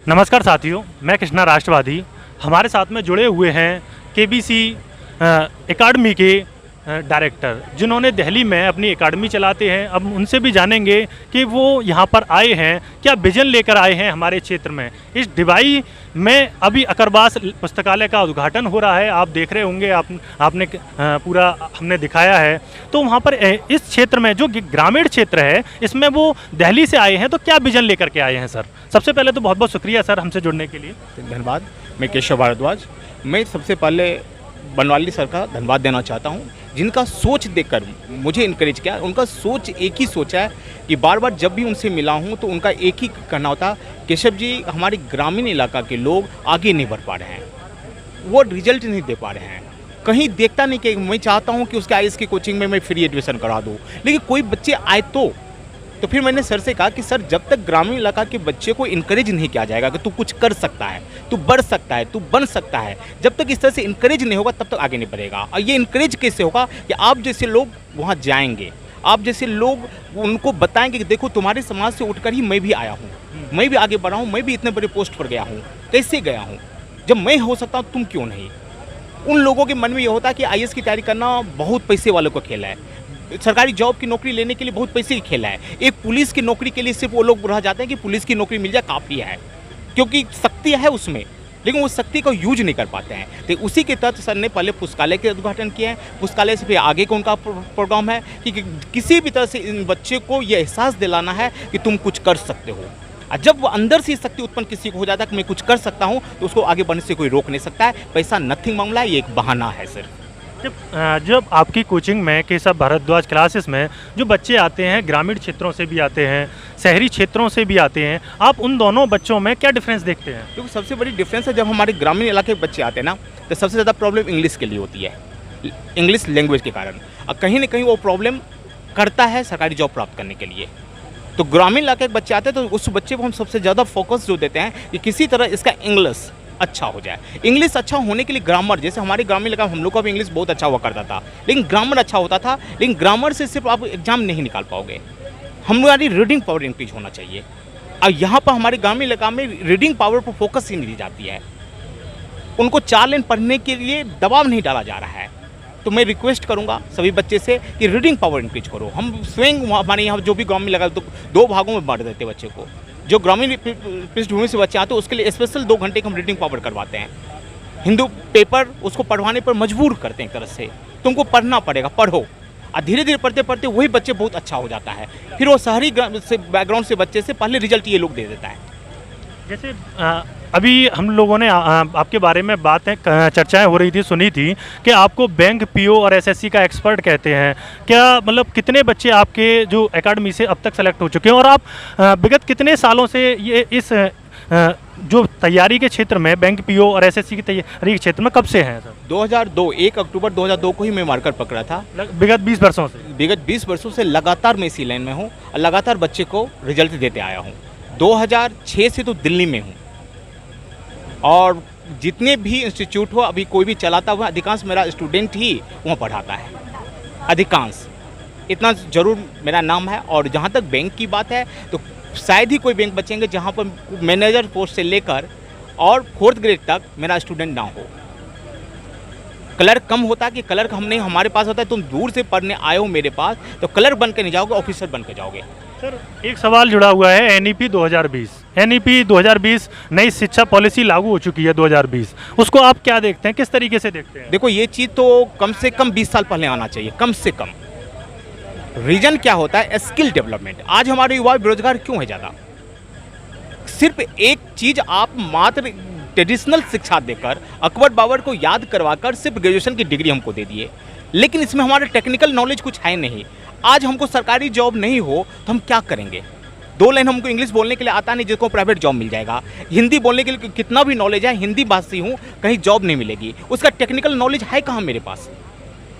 नमस्कार साथियों, मैं कृष्णा राष्ट्रवादी। हमारे साथ में जुड़े हुए हैं केबीसी एकेडमी के डायरेक्टर, जिन्होंने दिल्ली में अपनी एकेडमी चलाते हैं। अब उनसे भी जानेंगे कि वो यहाँ पर आए हैं, क्या विजन लेकर आए हैं हमारे क्षेत्र में। इस डिवाई में अभी अकरबास पुस्तकालय का उद्घाटन हो रहा है, आप देख रहे होंगे, आपने पूरा हमने दिखाया है। तो वहाँ पर इस क्षेत्र में जो ग्रामीण क्षेत्र है, इसमें वो दिल्ली से आए हैं, तो क्या विजन लेकर के आए हैं सर? सबसे पहले तो बहुत बहुत शुक्रिया सर हमसे जुड़ने के लिए। धन्यवाद। मैं केशव भारद्वाज। मैं सबसे पहले बनवाली सर का धन्यवाद देना चाहता हूँ, जिनका सोच देखकर मुझे इनकरेज किया। उनका सोच एक ही सोच है कि बार बार जब भी उनसे मिला हूँ तो उनका एक ही कहना होता, केशव जी हमारे ग्रामीण इलाका के लोग आगे नहीं बढ़ पा रहे हैं, वो रिजल्ट नहीं दे पा रहे हैं, कहीं देखता नहीं कि मैं चाहता हूँ कि उसके आईएएस की कोचिंग में मैं फ्री एडमिशन करा दूँ, लेकिन कोई बच्चे आए तो फिर मैंने सर से कहा कि सर जब तक ग्रामीण इलाका के बच्चे को इनकरेज नहीं किया जाएगा कि तू कुछ कर सकता है, तू बढ़ सकता है, तू बन सकता है, जब तक इस तरह से इनकरेज नहीं होगा तब तक आगे नहीं बढ़ेगा। और ये इनकरेज कैसे होगा कि आप जैसे लोग वहाँ जाएंगे, आप जैसे लोग उनको बताएंगे कि देखो तुम्हारे समाज से उठकर ही मैं भी आया हूँ, मैं भी आगे बढ़ा हूँ, मैं भी इतने बड़े पोस्ट पर गया हूँ, कैसे गया हूँ, जब मैं हो सकता हूँ तुम क्यों नहीं। उन लोगों के मन में ये होता है कि आईएएस की तैयारी करना बहुत पैसे वालों का खेल है, सरकारी जॉब की नौकरी लेने के लिए बहुत पैसे की खेला है, एक पुलिस की नौकरी के लिए सिर्फ वो लोग रह जाते हैं कि पुलिस की नौकरी मिल जाए काफ़ी है, क्योंकि शक्ति है उसमें, लेकिन वो शक्ति को यूज नहीं कर पाते हैं। तो उसी के तहत सर ने पहले पुस्तकालय के उद्घाटन किए हैं। पुस्तकालय से फिर आगे का उनका प्रोग्राम है कि किसी भी तरह से इन बच्चे को ये एहसास दिलाना है कि तुम कुछ कर सकते हो। और जब वो अंदर से शक्ति उत्पन्न किसी को हो जाता है कि मैं कुछ कर सकता हूँ, तो उसको आगे बढ़ने से कोई रोक नहीं सकता है। पैसा नथिंग मामला है, ये एक बहाना है सर। जब आपकी कोचिंग में केशव भारद्वाज क्लासेस में जो बच्चे आते हैं, ग्रामीण क्षेत्रों से भी आते हैं, शहरी क्षेत्रों से भी आते हैं, आप उन दोनों बच्चों में क्या डिफरेंस देखते हैं? क्योंकि सबसे बड़ी डिफरेंस है, जब हमारे ग्रामीण इलाके के बच्चे आते हैं ना, तो सबसे ज़्यादा प्रॉब्लम इंग्लिश के लिए होती है, इंग्लिश लैंग्वेज के कारण। और कहीं ना कहीं वो प्रॉब्लम करता है सरकारी जॉब प्राप्त करने के लिए। तो ग्रामीण इलाके के बच्चे आते हैं तो उस बच्चे को हम सबसे ज़्यादा फोकस जो देते हैं कि किसी तरह इसका इंग्लिश अच्छा हो जाए। इंग्लिश अच्छा होने के लिए ग्रामर, जैसे हमारे ग्रामीण इलाका हम लोग का भी इंग्लिश बहुत अच्छा हुआ करता था, लेकिन ग्रामर अच्छा होता था, लेकिन ग्रामर से सिर्फ आप एग्जाम नहीं निकाल पाओगे, हमारी रीडिंग पावर इंक्रीज होना चाहिए। और यहाँ पर हमारे ग्रामीण इलाका में रीडिंग पावर पर फोकस ही नहीं दी जाती है, उनको 4 लाइन पढ़ने के लिए दबाव नहीं डाला जा रहा है। तो मैं रिक्वेस्ट करूँगा सभी बच्चे से कि रीडिंग पावर इंक्रीज करो। हम स्वयं हमारे यहाँ जो भी ग्रामीण इलाका तो 2 भागों में बांट देते बच्चे को, जो ग्रामीण पृष्ठभूमि से बच्चे आते हैं उसके लिए स्पेशल 2 घंटे का हम रीडिंग पावर करवाते हैं। हिंदू पेपर उसको पढ़वाने पर मजबूर करते हैं एक तरह से, तुमको पढ़ना पड़ेगा, पढ़ो। और धीरे धीरे पढ़ते पढ़ते वही बच्चे बहुत अच्छा हो जाता है, फिर वो शहरी से बैकग्राउंड से बच्चे से पहले रिजल्ट ये लोग दे देता है। जैसे अभी हम लोगों ने आपके बारे में चर्चाएं हो रही थी, सुनी थी कि आपको बैंक, पीओ और एसएससी का एक्सपर्ट कहते हैं। क्या मतलब कितने बच्चे आपके जो एकेडमी से अब तक सेलेक्ट हो चुके हैं, और आप विगत कितने सालों से ये इस जो तैयारी के क्षेत्र में, बैंक, पीओ और एसएससी की तैयारी के क्षेत्र में कब से हैं सर? 2002 1 अक्टूबर 2002 को ही मैं मार्कर पकड़ा था। विगत 20 वर्षों से? विगत 20 वर्षों से लगातार मैं इसी लाइन में हूँ और लगातार बच्चे को रिजल्ट देते आया हूँ। 2006 से तो दिल्ली में हूँ, और जितने भी इंस्टीट्यूट हो अभी कोई भी चलाता हुआ, अधिकांश मेरा स्टूडेंट ही वहाँ पढ़ाता है, अधिकांश, इतना ज़रूर मेरा नाम है। और जहाँ तक बैंक की बात है तो शायद ही कोई बैंक बचेंगे जहाँ पर मैनेजर पोस्ट से लेकर और 4th ग्रेड तक मेरा स्टूडेंट ना हो। क्लर्क कम होता है कि क्लर्क हमने हमारे पास होता है, तुम दूर से पढ़ने आए हो मेरे पास तो क्लर्क बन के नहीं जाओगे, ऑफिसर बन के जाओगे। सर एक सवाल जुड़ा हुआ है, एनईपी 2020, एनईपी 2020 नई शिक्षा पॉलिसी लागू हो चुकी है 2020, उसको आप क्या देखते हैं, किस तरीके से देखते हैं? देखो, ये चीज़ तो कम से कम 20 साल पहले आना चाहिए, कम से कम। रीजन क्या होता है? Skill development. आज हमारे युवा बेरोजगार क्यों है ज़्यादा? सिर्फ एक चीज़ आप मात्र ट्रेडिशनल शिक्षा देकर, अकबर बाबर को याद करवाकर सिर्फ ग्रेजुएशन की डिग्री हमको दे दिए, लेकिन इसमें हमारा टेक्निकल नॉलेज कुछ है नहीं। आज हमको सरकारी जॉब नहीं हो तो हम क्या करेंगे? 2 लाइन हमको इंग्लिश बोलने के लिए आता नहीं जिसको प्राइवेट जॉब मिल जाएगा, हिंदी बोलने के लिए कितना भी नॉलेज है, हिंदी भाषी हूँ, कहीं जॉब नहीं मिलेगी, उसका टेक्निकल नॉलेज है कहाँ मेरे पास,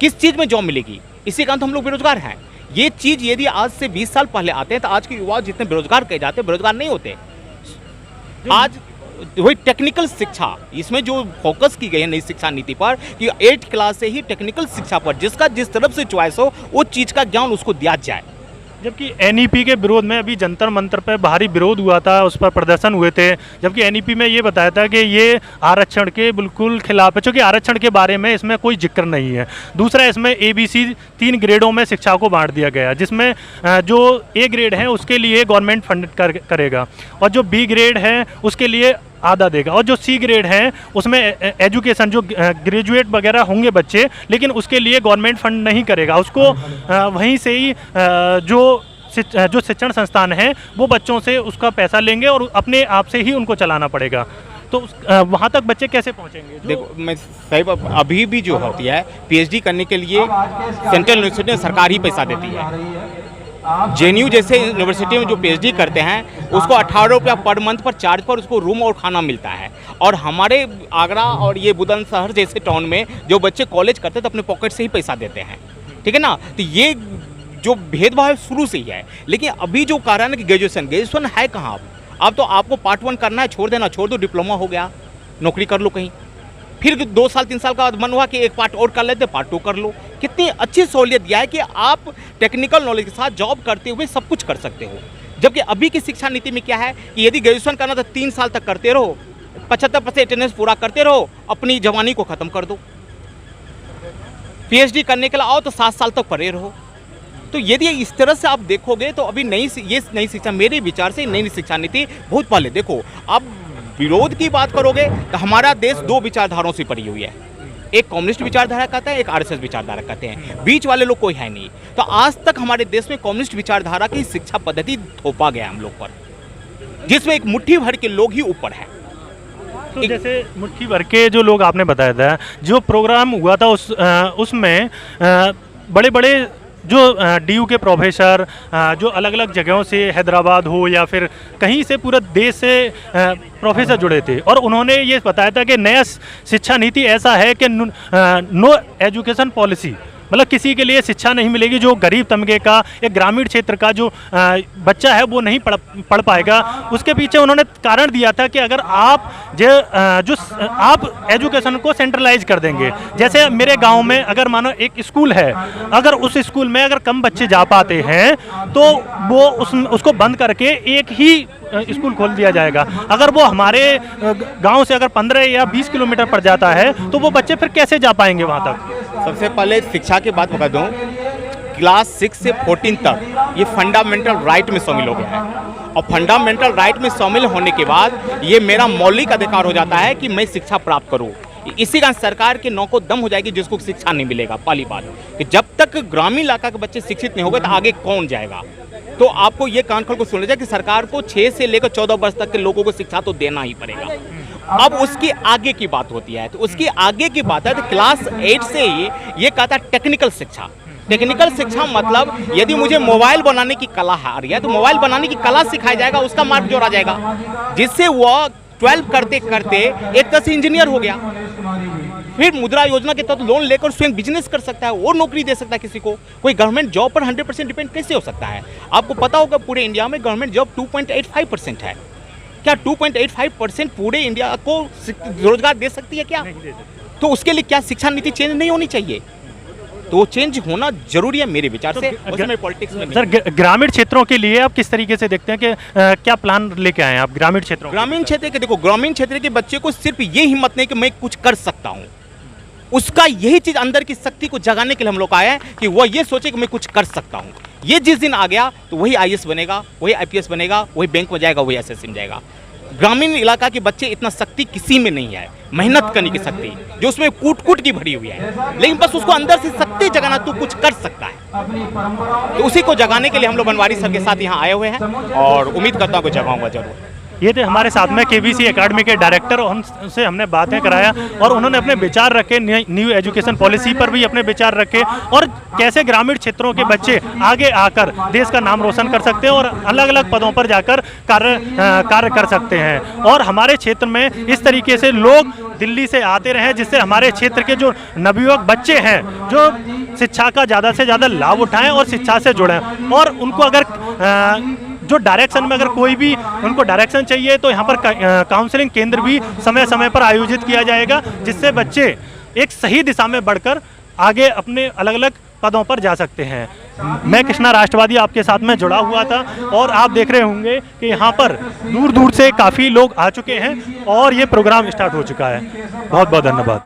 किस चीज़ में जॉब मिलेगी? इसी कारण तो हम लोग बेरोजगार हैं। ये चीज़ यदि आज से 20 साल पहले आते हैं तो आज के युवा जितने बेरोजगार कहे जाते हैं, बेरोजगार नहीं होते। आज वही टेक्निकल शिक्षा, इसमें जो फोकस की गई है नई शिक्षा नीति पर कि 8th क्लास से ही टेक्निकल शिक्षा पर जिसका जिस तरफ से चॉइस हो वो चीज़ का ज्ञान उसको दिया जाए। जबकि एनईपी के विरोध में अभी जंतर मंतर पर भारी विरोध हुआ था, उस पर प्रदर्शन हुए थे, जबकि एनईपी में ये बताया था कि ये आरक्षण के बिल्कुल खिलाफ है, क्योंकि आरक्षण के बारे में इसमें कोई जिक्र नहीं है। दूसरा, इसमें ABC 3 ग्रेडों में शिक्षा को बांट दिया गया, जिसमें जो A ग्रेड है उसके लिए गवर्नमेंट फंड करेगा, और जो B ग्रेड है उसके लिए आधा देगा, और जो C ग्रेड है उसमें एजुकेशन जो ग्रेजुएट वगैरह होंगे बच्चे, लेकिन उसके लिए गवर्नमेंट फंड नहीं करेगा, उसको वहीं से ही जो शिक्षण संस्थान है वो बच्चों से उसका पैसा लेंगे और अपने आप से ही उनको चलाना पड़ेगा। तो वहाँ तक बच्चे कैसे पहुँचेंगे? देखो, मैं सही अभी भी जो होती है PhD करने के लिए सेंट्रल यूनिवर्सिटी में सरकार ही पैसा देती है। JNU जैसे यूनिवर्सिटी में जो PhD करते हैं उसको 18 रुपया पर मंथ पर चार्ज पर उसको रूम और खाना मिलता है, और हमारे आगरा और ये बुलंदशहर जैसे टाउन में जो बच्चे कॉलेज करते हैं तो अपने पॉकेट से ही पैसा देते हैं, ठीक है ना। तो ये जो भेदभाव शुरू से ही है, लेकिन अभी जो कारण है कि ग्रेजुएशन है कहाँ? अब तो आपको पार्ट 1 करना है, छोड़ देना, छोड़ दो, डिप्लोमा हो गया, नौकरी कर लो कहीं, फिर 2 साल 3 साल का मन हुआ कि एक पार्ट और कर लेते, पार्ट 2 कर लो। कितनी अच्छी सहूलियत दिया है कि आप टेक्निकल नॉलेज के साथ जॉब करते हुए सब कुछ कर सकते हो। जबकि अभी की शिक्षा नीति में क्या है कि यदि ग्रेजुएशन करना तो 3 साल तक करते रहो, 75% अटेंडेंस पूरा करते रहो, अपनी जवानी को ख़त्म कर दो। PhD करने के लिए आओ तो 7 साल तक पढ़े रहो। तो यदि इस तरह से आप देखोगे तो अभी नई शिक्षा, मेरे विचार से नई शिक्षा नीति बहुत पहले, देखो आप विरोध की बात करोगे तो हमारा देश 2 विचारधाराओं से पड़ी हुई है, एक कम्युनिस्ट विचारधारा कहता है, एक RSS विचारधारा कहते हैं, बीच वाले लोग कोई है नहीं। तो आज तक हमारे देश में कम्युनिस्ट विचारधारा की शिक्षा पद्धति थोपा गया हम लोग पर, जिसमें एक मुट्ठी भर के लोग ही ऊपर हैं। तो जैसे मुट्ठी भर के जो लोग आपने बताया था, जो प्रोग्राम हुआ था उसमें बड़े बड़े जो DU के प्रोफेसर जो अलग अलग जगहों से, हैदराबाद हो या फिर कहीं से, पूरे देश से प्रोफेसर जुड़े थे, और उन्होंने ये बताया था कि नया शिक्षा नीति ऐसा है कि नो एजुकेशन पॉलिसी, मतलब किसी के लिए शिक्षा नहीं मिलेगी। जो गरीब तबके का, एक ग्रामीण क्षेत्र का जो बच्चा है वो नहीं पढ़ पाएगा। उसके पीछे उन्होंने कारण दिया था कि अगर आप आप एजुकेशन को सेंट्रलाइज कर देंगे, जैसे मेरे गांव में अगर मानो एक स्कूल है, अगर उस स्कूल में अगर कम बच्चे जा पाते हैं तो वो उसको बंद करके एक ही स्कूल खोल दिया जाएगा। अगर वो हमारे गांव से अगर 15 या 20 किलोमीटर पड़ जाता है तो वो बच्चे फिर कैसे जा पाएंगे वहां तक? सबसे पहले शिक्षा की बात बता दूं, क्लास 6 से 14 तक ये फंडामेंटल राइट में शामिल हो गया है, और फंडामेंटल राइट में शामिल होने के बाद ये मेरा मौलिक अधिकार हो जाता है कि मैं शिक्षा प्राप्त करूं। इसी का सरकार के नौको दम हो जाएगी जिसको शिक्षा नहीं मिलेगा। पहली बात कि जब तक ग्रामीण इलाका के बच्चे शिक्षित नहीं होंगे तो आगे कौन जाएगा? तो आपको ये कान खोल को सुनना चाहिए कि सरकार को 6 से लेकर 14 वर्ष तक के लोगों को शिक्षा तो देना ही पड़ेगा। अब उसकी आगे की बात होती है, तो उसकी आगे की बात है तो क्लास 8 से ही ये कहता है टेक्निकल शिक्षा। टेक्निकल शिक्षा मतलब यदि मुझे मोबाइल बनाने की कला आ रही है तो मोबाइल बनाने की कला सिखाया जाएगा, उसका मार्क जोड़ा जाएगा, जिससे वह 12 करते करते एक तरह से इंजीनियर हो गया। फिर मुद्रा योजना के तहत लोन लेकर स्वयं बिजनेस कर सकता है और नौकरी दे सकता है किसी को। कोई गवर्नमेंट जॉब पर 100% डिपेंड कैसे हो सकता है? आपको पता होगा पूरे इंडिया में गवर्नमेंट जॉब 2.85% है। क्या 2.85% पूरे इंडिया को रोजगार दे सकती है क्या? तो उसके लिए क्या शिक्षा नीति चेंज नहीं होनी चाहिए? तो वो चेंज होना जरूरी है मेरे विचार से। उसमें पॉलिटिक्स में सर, ग्रामीण क्षेत्रों के लिए आप किस तरीके से देखते हैं कि क्या प्लान लेके आए हैं आप ग्रामीण क्षेत्रों? ग्रामीण क्षेत्र के देखो, ग्रामीण क्षेत्र के बच्चे को सिर्फ ये हिम्मत नहीं कि मैं कुछ कर सकता हूँ, उसका यही चीज अंदर की शक्ति को जगाने के लिए हम लोग आए हैं कि वह ये सोचे कि मैं कुछ कर सकता हूँ। ये जिस दिन आ गया तो वही IAS बनेगा, वही IPS बनेगा, वही बैंक में जाएगा, वही SSC में जाएगा। ग्रामीण इलाका के बच्चे इतना शक्ति किसी में नहीं है, मेहनत करने की शक्ति जो उसमें कूट कूट की भरी हुई है, लेकिन बस उसको अंदर से शक्ति जगाना, तू कुछ कर सकता है। तो उसी को जगाने के लिए हम लोग बनवारी सर के साथ यहाँ आए हुए हैं और उम्मीद करता हूँ कि जगाऊंगा जरूर। ये थे हमारे साथ में KBC एकेडमी के डायरेक्टर, उनसे हमने बातें कराया और उन्होंने अपने विचार रखे, न्यू एजुकेशन पॉलिसी पर भी अपने विचार रखे और कैसे ग्रामीण क्षेत्रों के बच्चे आगे आकर देश का नाम रोशन कर सकते हैं और अलग अलग पदों पर जाकर कार्य कर सकते हैं। और हमारे क्षेत्र में इस तरीके से लोग दिल्ली से आते रहे जिससे हमारे क्षेत्र के जो नवयुवक बच्चे हैं जो शिक्षा का ज़्यादा से ज़्यादा लाभ उठाएं और शिक्षा से जुड़ें। और उनको अगर जो डायरेक्शन में अगर कोई भी उनको डायरेक्शन चाहिए तो यहाँ पर काउंसलिंग केंद्र भी समय समय पर आयोजित किया जाएगा, जिससे बच्चे एक सही दिशा में बढ़कर आगे अपने अलग अलग पदों पर जा सकते हैं। मैं कृष्णा राष्ट्रवादी आपके साथ में जुड़ा हुआ था और आप देख रहे होंगे कि यहाँ पर दूर दूर से काफ़ी लोग आ चुके हैं और ये प्रोग्राम स्टार्ट हो चुका है। बहुत बहुत धन्यवाद।